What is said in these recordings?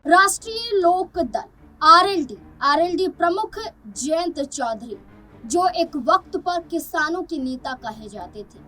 राष्ट्रीय लोक दल आरएलडी प्रमुख जयंत चौधरी, जो एक वक्त पर किसानों के नेता कहे जाते थे।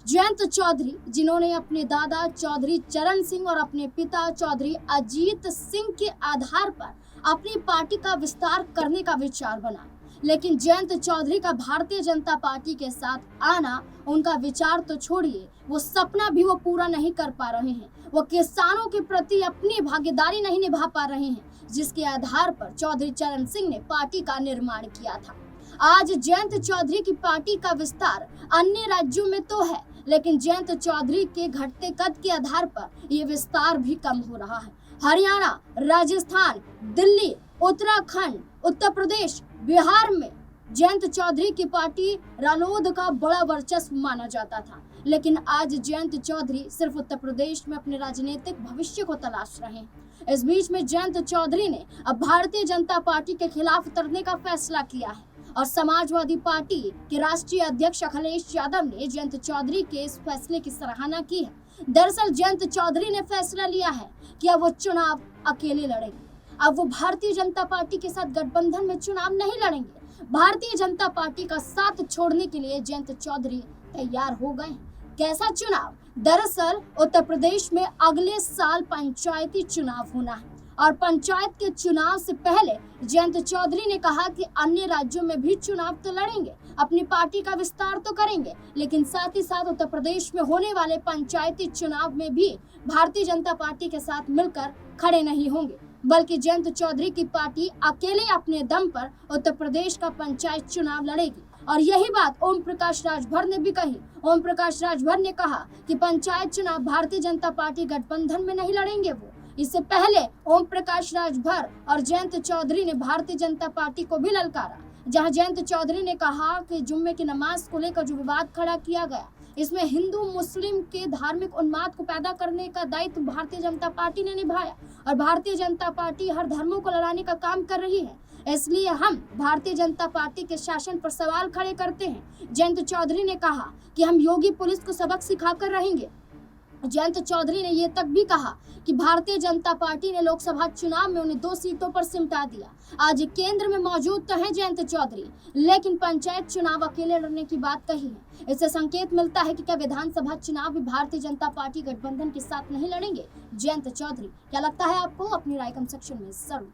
जयंत चौधरी, जिन्होंने अपने दादा चौधरी चरण सिंह और अपने पिता चौधरी अजीत सिंह के आधार पर अपनी पार्टी का विस्तार करने का विचार बना, लेकिन जयंत चौधरी का भारतीय जनता पार्टी के साथ आना, उनका विचार तो छोड़िए, वो सपना भी वो पूरा नहीं कर पा रहे हैं। वो किसानों के प्रति अपनी भागीदारी नहीं निभा पा रहे हैं, जिसके आधार पर चौधरी चरण सिंह ने पार्टी का निर्माण किया था। आज जयंत चौधरी की पार्टी का विस्तार अन्य राज्यों में तो है, लेकिन जयंत चौधरी के घटते कद के आधार पर यह विस्तार भी कम हो रहा है। हरियाणा, राजस्थान, दिल्ली, उत्तराखंड, उत्तर प्रदेश, बिहार में जयंत चौधरी की पार्टी रालोद का बड़ा वर्चस्व माना जाता था, लेकिन आज जयंत चौधरी सिर्फ उत्तर प्रदेश में अपने राजनीतिक भविष्य को तलाश रहे हैं। इस बीच में जयंत चौधरी ने अब भारतीय जनता पार्टी के खिलाफ उतरने का फैसला किया है और समाजवादी पार्टी के राष्ट्रीय अध्यक्ष अखिलेश यादव ने जयंत चौधरी के इस फैसले की सराहना की है। दरअसल जयंत चौधरी ने फैसला लिया है कि अब वो चुनाव अकेले लड़ेंगे। अब वो भारतीय जनता पार्टी के साथ गठबंधन में चुनाव नहीं लड़ेंगे। भारतीय जनता पार्टी का साथ छोड़ने के लिए जयंत चौधरी तैयार हो गए हैं। कैसा चुनाव? दरअसल उत्तर प्रदेश में अगले साल पंचायती चुनाव होना है और पंचायत के चुनाव से पहले जयंत चौधरी ने कहा कि अन्य राज्यों में भी चुनाव तो लड़ेंगे, अपनी पार्टी का विस्तार तो करेंगे, लेकिन साथ ही साथ उत्तर प्रदेश में होने वाले पंचायती चुनाव में भी भारतीय जनता पार्टी के साथ मिलकर खड़े नहीं होंगे, बल्कि जयंत चौधरी की पार्टी अकेले अपने दम पर उत्तर प्रदेश का पंचायत चुनाव लड़ेगी। और यही बात ओम प्रकाश राजभर ने भी कही। ओम प्रकाश राजभर ने कहा कि पंचायत चुनाव भारतीय जनता पार्टी गठबंधन में नहीं लड़ेंगे। वो इससे पहले ओम प्रकाश राजभर और जयंत चौधरी ने भारतीय जनता पार्टी को भी ललकारा, जहां जयंत चौधरी ने कहा कि जुम्मे की नमाज को लेकर जो विवाद खड़ा किया गया, इसमें हिंदू मुस्लिम के धार्मिक उन्माद को पैदा करने का दायित्व भारतीय जनता पार्टी ने निभाया और भारतीय जनता पार्टी हर धर्मों को लड़ाने का काम कर रही है। इसलिए हम भारतीय जनता पार्टी के शासन पर सवाल खड़े करते हैं। जयंत चौधरी ने कहा कि हम योगी पुलिस को सबक सिखाकर रहेंगे। जयंत चौधरी ने यह तक भी कहा कि भारतीय जनता पार्टी ने लोकसभा चुनाव में उन्हें 2 सीटों पर सिमटा दिया। आज केंद्र में मौजूद तो हैं जयंत चौधरी, लेकिन पंचायत चुनाव अकेले लड़ने की बात कही है। इससे संकेत मिलता है कि क्या विधानसभा चुनाव भी भारतीय जनता पार्टी गठबंधन के साथ नहीं लड़ेंगे जयंत चौधरी? क्या लगता है आपको? अपनी राय कमेंट सेक्शन में जरूर दें।